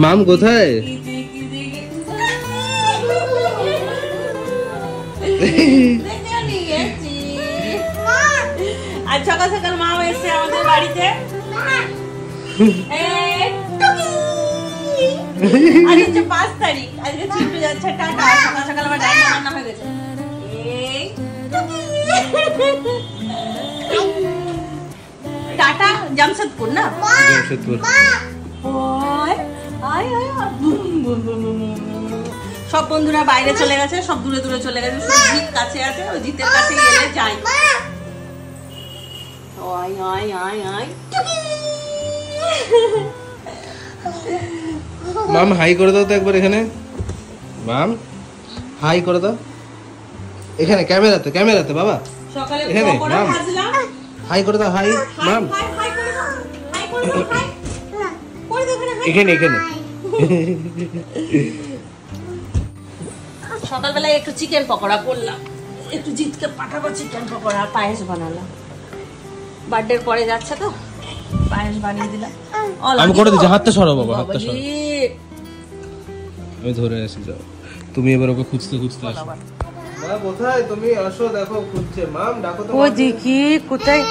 মাম কোথায়? আজ সকাল সকাল মাম এসে আমাদের বাড়িতে। আজ হচ্ছে 5 তারিখ, আজকে চিন্টু যাচ্ছে টাটা। সকাল সকাল আমার রান্না হয়ে গেছে। টাটা জামশেদপুর না? জামশেদপুর। সব বন্ধুরা বাইরে চলে গেছে, সব দূরে দূরে চলে গেছে, শুধু জিৎ কাছে আছে। ওই জিতের কাছে গেলে যাই। মাম হাই করে দাও তো একবার এখানে। মাম হাই করে দাও এখানে, ক্যামেরাতে, ক্যামেরাতে বাবা। সকালে এখানে পকোড়া মাম ভাজলাম। হাই করে দাও, হাই মাম। হাই করে দাও, হাই করে দাও, হাই করে দাও এখানে, এখানে। সকালবেলায় একটু চিকেন পকোড়া করলাম, একটু জিতকে পাঠাবো চিকেন পকোড়া। পায়েস বানালাম, বার্থডের পরে যাচ্ছে তো পায়েস বানিয়ে দিলাম। আমি করে দিচ্ছি, হাতটা সরাও বাবা, হাতটা সরাও। আমি ধরে আসি, যাও তুমি এবার ওকে খুঁজতে খুঁজতে আসো। মা কোথায় তুমি? আসো, দেখো খুঁজছে। মাম ডাকো তো। ও দেখি কোথায়।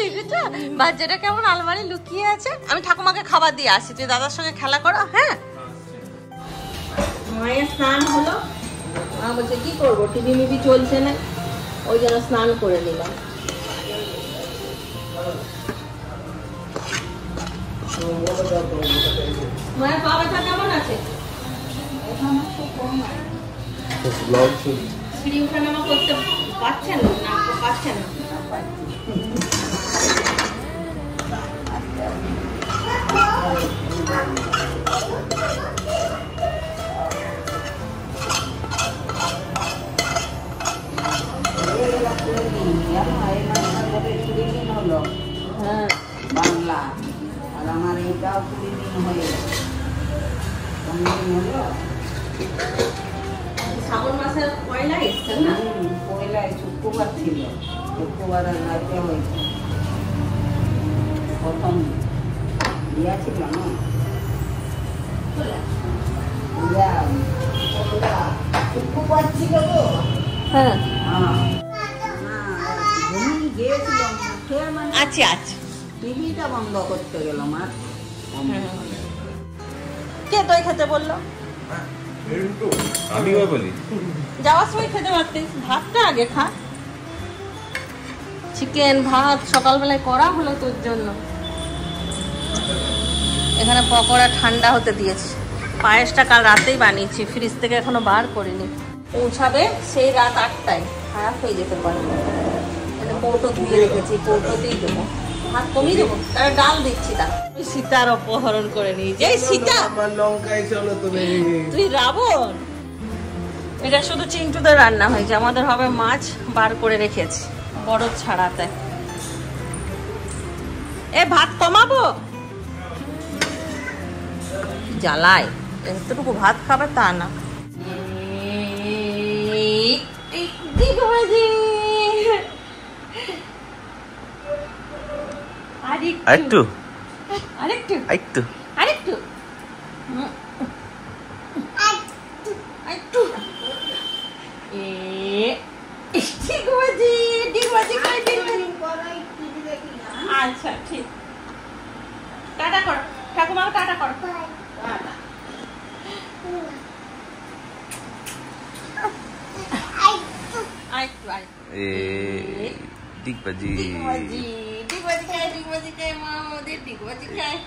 দেখেছো বাচ্চাটা কেমন আলমারি লুকিয়ে আছে। আমি ঠাকুমাকে খাবার দিয়ে আসি, তুই দাদার সঙ্গে খেলা করো। হ্যাঁ, মায়ের স্নান হলো। মা বলছে কি করবো, টিভি মিভি চলছে না, ওই জন্য স্নান করে নিলাম। মায়ের পা ব্যথা কেমন আছে? সিঁড়ি উঠানামা করতে পারছেন না? পারছেন না? হ্যাঁ, বাংলা আর আমার এইটাও 20 দিন হয়ে গেল। শ্রাবণ মাসের পয়লা এসছেন না? পয়লায় শুক্রবার ছিল, শুক্রবার আর রাতে হয়েছে প্রথম ইয়া ছিল না, শুক্রবার ছিল তো। হ্যাঁ, গিয়েছিলাম, মানে আচ্ছা আচ্ছা। টিভিটা বন্ধ করতে গেলাম। আর কে দই খেতে বললো? আমি বলি যাওয়ার সময় খেতে পারতিস, ভাতটা আগে খা। চিকেন ভাত সকালবেলায় করা হলো তোর জন্য। এখানে পকোড়া ঠান্ডা হতে দিয়েছি। পায়েসটা কাল রাতেই বানিয়েছি, ফ্রিজ থেকে এখনো বার করিনি। পৌঁছাবে সেই রাত 8টায়, খারাপ হয়ে যেতে পারে। কৌটো ধুয়ে রেখেছি, কৌটোতেই দেবো। ভাত কমিয়ে দেবো, তার ডাল দিচ্ছি। তা সীতার অপহরণ করে নিয়েছি। এই সীতা, তুই রাবণ। এটা শুধু চিন্টুদের রান্না হয়েছে, আমাদের হবে মাছ বার করে রেখেছি বড় ছাড়াতে। এ ভাত কমাবো, জ্বালায় এতটুকু ভাত খাবে তা না। আরেকটু আরেকটু আরেকটু আরেকটু আরেকটু। আচ্ছা ঠিক, টাটা কর ঠাকুমা, টাটা কর। ডিগবাজি খায়, ডিগবাজি খায়, মা আমাদের ডিগবাজি খায়।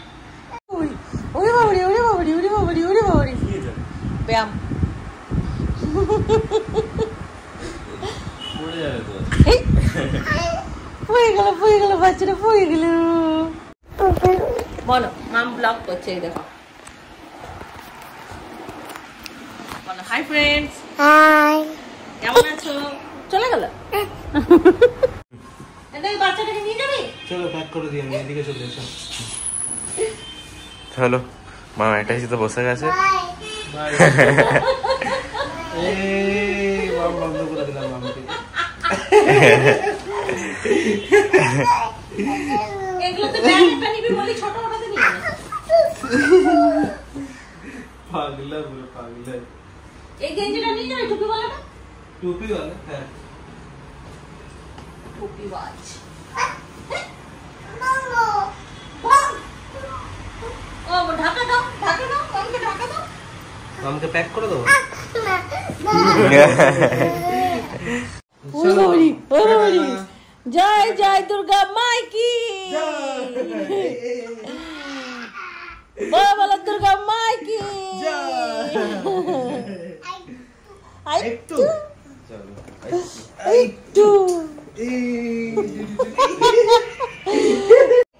ওরে বাবারে, ওরে বাবারে, ওরে বাবারে, ওরে বাবারে, ব্যায়াম। পড়ে গেল বাচ্চাটা, পড়ে গেল। বলো, মাম ব্লগ করছে, এই দেখো। বলো হাই ফ্রেন্ডস। হাই, কেমন আছো? চলে গেল। বাচ্চাটাকে নিয়ে যাবি? চলো প্যাক করে দিই, আমি এদিকে চলে এসো। হ্যালো, মা এটা হিসেবে বসে গেছে। বন্ধ করে দিলাম মামকে। এগুলো তো তুই ব্যাগটা নিবি বলি ছোট ওটাতে নিবি না। পাগলা বলে পাগলা। এই গেঞ্জিটা নিয়ে যাবে টুপি वालाটা? টুপি वाला হ্যাঁ। টুপি বাজ। ও ঢাকা দাও, আমাকে ঢাকা দাও। আমাকে প্যাক করে দাও। ওরে জয় জয় দুর্গা মাই কি বলো দুর্গা মাই কি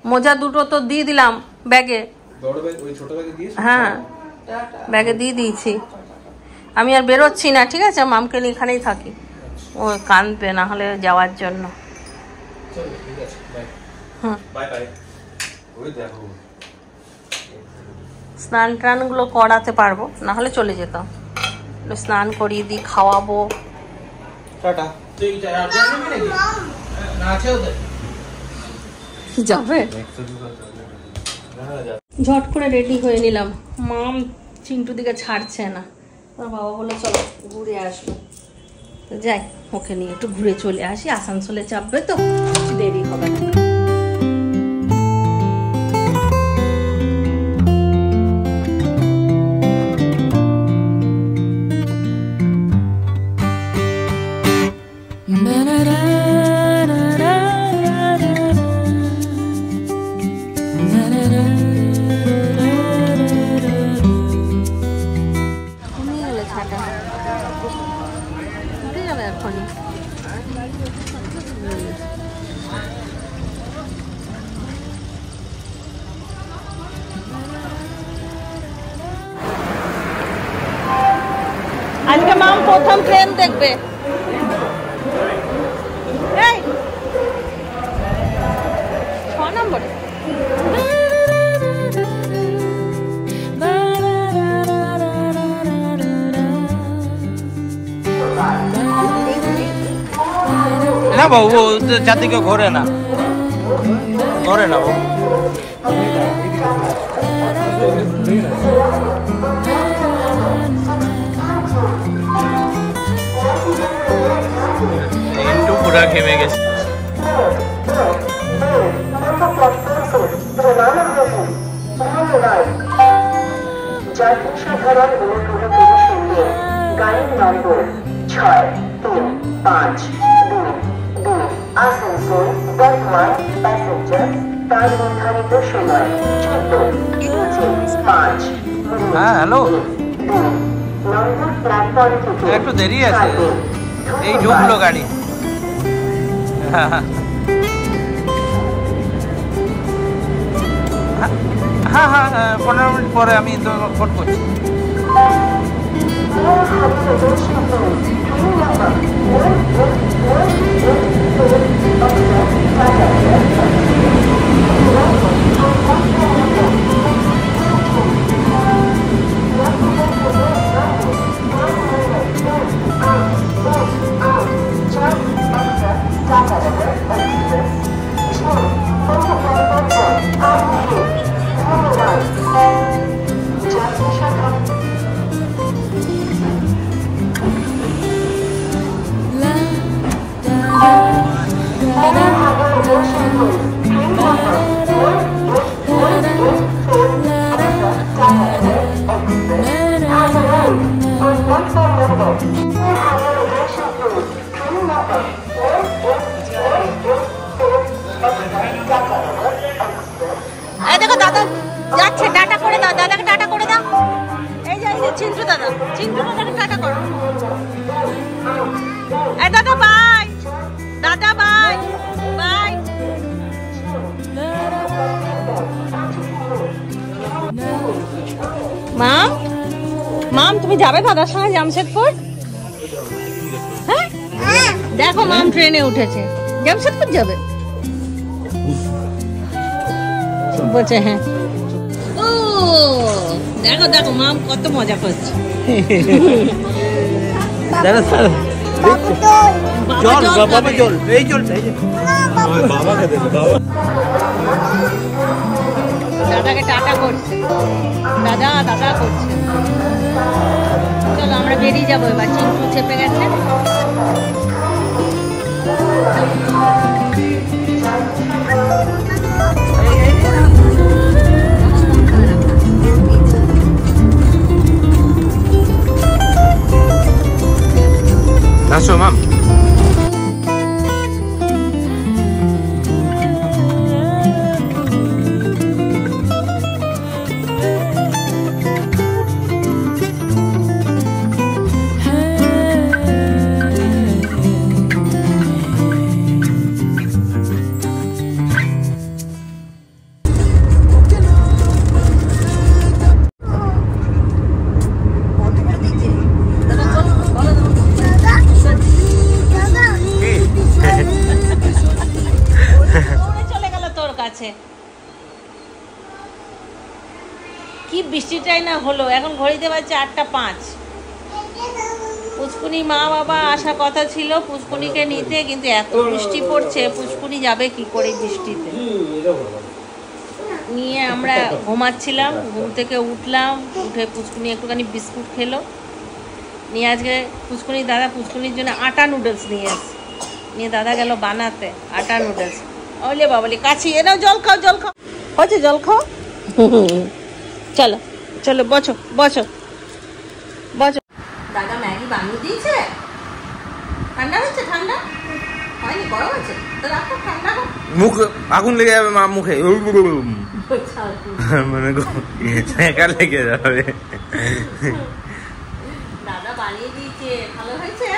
মোজা দুটো তো দিয়ে দিলাম ব্যাগে। বড় ব্যাগ ওই ছোট ব্যাগে দিয়েছ? হ্যাঁ ব্যাগে দিয়ে দিয়েছি। আমি আর বেরোচ্ছি না, ঠিক আছে? মামকে নিয়ে এখানেই থাকি, ও কাঁদবে না হলে যাওয়ার জন্য। চলো ঠিক আছে, বাই। Hmm, bye bye. ওই দেখো স্নান টানগুলো করাতে পারবো, না হলে চলে যেতাম। স্নান করিয়ে দিই, খাওয়াবো। টাটা। তুই আর যাবি নাকি? না আছে ওদের। যাবে? ঝট করে রেডি হয়ে নিলাম। মাম চিন্টু দিকে ছাড়ছে না, আমার বাবা বলে চলো ঘুরে আসবো। তো যাই, ওকে নিয়ে একটু ঘুরে চলে আসি। আসানসোলে চাপবে তো, দেরি হবে না। আজকে মাম প্রথম ট্রেন দেখবে। এই 6 নম্বরে না বাবু, ও চারদিকে ঘোরে না বাবু। একটু পুরা ঘেমে গেছে। সাধারণ অনুগ্রহ শুনলে গাড়ির নম্বর 6352 আসানসোল বর্ধমান প্যাসেঞ্জার তার নির্ধারিত সময় 14:05। হ্যাঁ হ্যালো, নম্বর প্ল্যাটফর্ম থেকে একটু দেরি আছে, এই ঢুকলো গাড়ি। হ্যাঁ হ্যাঁ হ্যাঁ, 15 মিনিট পরে আমি তো ফোন করছি। দেখো দাদা যাচ্ছে, টাটা করে দাও, দাদাকে টাটা করে দাও। এই যে চিন্টু দাদাকে টাটা করো। এই দাদা বাই, দাদা বাই বাই। মাম তুমি যাবে দাদার সঙ্গে জামশেদপুর? হ্যাঁ দেখো মাম ট্রেনে উঠেছে, জামশেদপুর যাবে বলছে। হ্যাঁ ও দেখো দেখো মাম কত মজা করছে। জল বাবা, জল এই জল বাবাকে দেবে বাবা। দাদাকে টাটা করছে, দাদা দাদা করছে। চলো আমরা বেরিয়ে যাবো এবার, চিন্টু চেপে গেছে। আসো মাম। কি বৃষ্টিটাই না হলো, এখন ঘড়িতে বাজছে 8:05। পুচকুনি মা বাবা আসার কথা ছিল পুচকুনিকে নিতে, কিন্তু এত বৃষ্টি পড়ছে, পুচকুনি যাবে কি করে বৃষ্টিতে নিয়ে। আমরা ঘুমাচ্ছিলাম, ঘুম থেকে উঠলাম, উঠে পুচকুনি একটুখানি বিস্কুট খেলো, নিয়ে আজকে পুচকুনি দাদা পুচকুনির জন্য আটা নুডলস নিয়ে এসে, নিয়ে দাদা গেল বানাতে আটা নুডলস। ওলে বাবলি কাছি এ নাও, জল খাও জল খাও, হচ্ছে জল খাও। চলো চলো বসো বসো বসো। দাদা ম্যাগি বানিয়ে দিয়েছে, ঠান্ডা হয়েছে? ঠান্ডা হয়নি, গরম আছে তো রাখো, ঠান্ডা হোক। মুখ আগুন লেগে যাবে মা, মুখে মানে একা লেগে যাবে। দাদা বানিয়ে দিয়েছে, ভালো হয়েছে।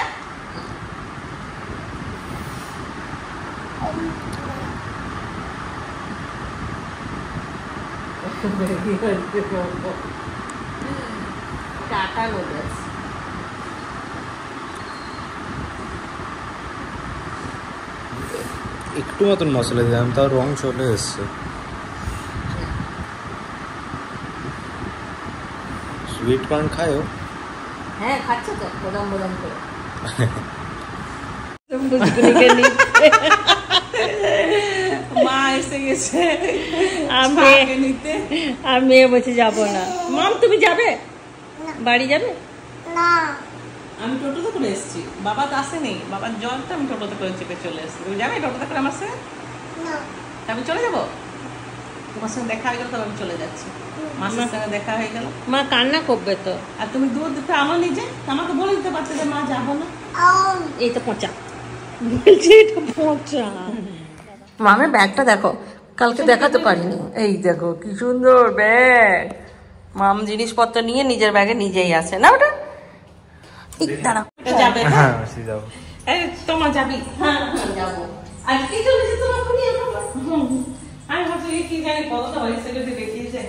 টাটা নুডলস। একটু মতন মশলা দিলাম, তাও রং চলে এসছে। সুইট কর্ন খায়ও? হ্যাঁ খাচ্ছে তো, বোদাম বোদাম করে। মা এসে গেছে আর মেয়ে বলছে যাবো না। মাম তুমি যাবে, বাড়ি যাবে? আমি টোটোতে করে এসেছি, বাবা তো আসেনি, বাবার জ্বরটা আমি টোটোতে করে চেপে চলে এসেছি। তুমি যাবে টোটোতে করে আমার সাথে? আমি চলে যাবো, তোমার সঙ্গে দেখা হয়ে গেল, তবে আমি চলে যাচ্ছি। মাসের সঙ্গে দেখা হয়ে গেল। মা কান্না করবে তো। আর তুমি দুধ দিতে আমার নিজে, আমাকে বলে দিতে পারতে যে মা যাবো না। এই তো পচা বলছি, এটা পচা। মামের ব্যাগটা দেখো, কালকে দেখাতে পারিনি। এই দেখো কি সুন্দর ব্যাগ। মাম জিনিসপত্র নিয়ে নিজের ব্যাগে নিজেই আসে না ওটা। দাঁড়াও যাবে? হ্যাঁ যাবো। এই তোমার যাবি? হ্যাঁ যাবো। আজকে চলে যেতে পারবি? আমি ভাবছি কি জানি কতটা হয়েছে যদি দেখিয়েছে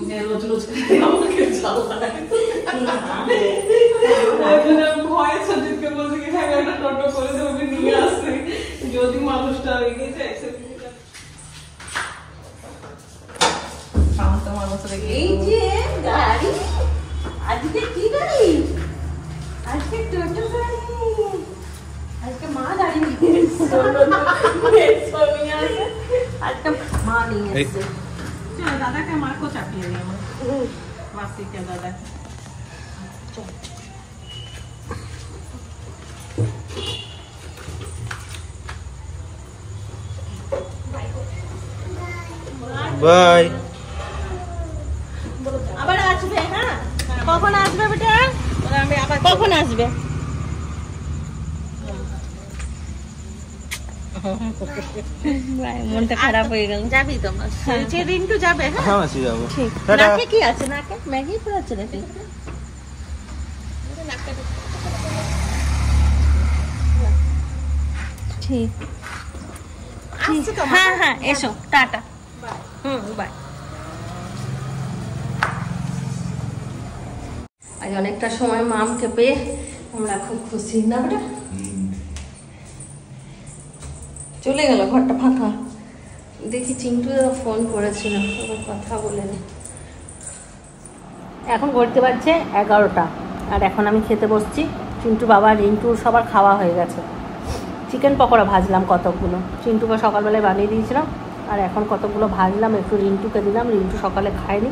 যে রোজ রোজ আমাকে ভয় সজিতকে বলছে কি আমি একটা টোটো করে দেবো, নিয়ে আসছে যদি মানুষটা এগিয়ে যায়। এই যে গাড়ি, আজকে কি গাড়ি? আজকে টোটো গাড়ি। আজকে মা গাড়ি নিয়ে এসছে, আজকে মা নিয়ে এসছে। দাদাকে মাকেও চাপিয়ে নিয়ে আমার মাসিকে দাদা। বাই। আবার আসবে? হ্যাঁ কখন আসবে বেটা? আমি আবার কখন আসবে? মনটা খারাপ হয়ে গেল। যাবি তোমার রিন্টু যাবে? হ্যাঁ মাসি যাবো। ঠিক। নাকে কি আছে? নাকে ম্যাগি পড়াচ্ছে নাকি? ঠিক। হ্যাঁ হ্যাঁ এসো, টাটা। বাই। আজ অনেকটা সময় মামকে পেয়ে আমরা খুব খুশি না বেটা? চলে গেল, ঘরটা ফাঁকা। দেখি চিন্টু ফোন করেছিল, কথা বলে নি। এখন ঘুরতে পারছে 11টা, আর এখন আমি খেতে বসছি। চিন্টু বাবা রিন্টুর সবার খাওয়া হয়ে গেছে। চিকেন পকোড়া ভাজলাম কতগুলো, চিন্টুকে সকালবেলায় বানিয়ে দিয়েছিলাম, আর এখন কতগুলো ভাজলাম, একটু রিন্টুকে দিলাম, রিন্টু সকালে খায়নি,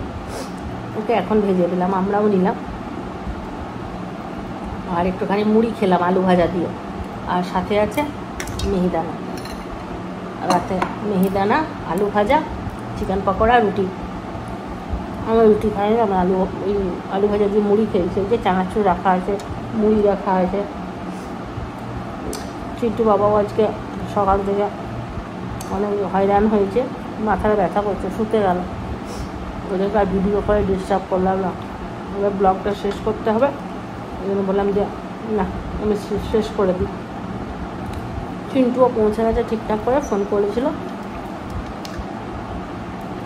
ওকে এখন ভেজে দিলাম, আমরাও নিলাম। আর একটুখানি মুড়ি খেলাম আলু ভাজা দিয়ে। আর সাথে আছে মিহিদানা, রাতে মিহিদানা, আলু ভাজা, চিকেন পকোড়া, রুটি। আমার রুটি খাই না, আমার আলু ভাজা দিয়ে মুড়ি খেয়েছে, যে চানাচুর রাখা আছে, মুড়ি রাখা আছে। চিন্টু বাবাও আজকে সকাল থেকে অনেক হয়রান হয়েছে, মাথায় ব্যথা করছে, শুতে গেল। ওদেরকে আর ভিডিও করে ডিস্টার্ব করলাম না, এবার ব্লগটা শেষ করতে হবে, ওই জন্য বললাম যে না আমি শেষ করে দিই। চিন্টুও পৌঁছে গেছে ঠিকঠাক করে, ফোন করেছিল।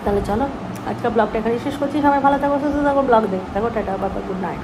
তাহলে চলো আজকে ব্লগটা এখানে শেষ করছি। সবাই ভালো থাকো, সুস্থ থাকো, ব্লগ দেখতে থাকো। Tata, bye bye, good night.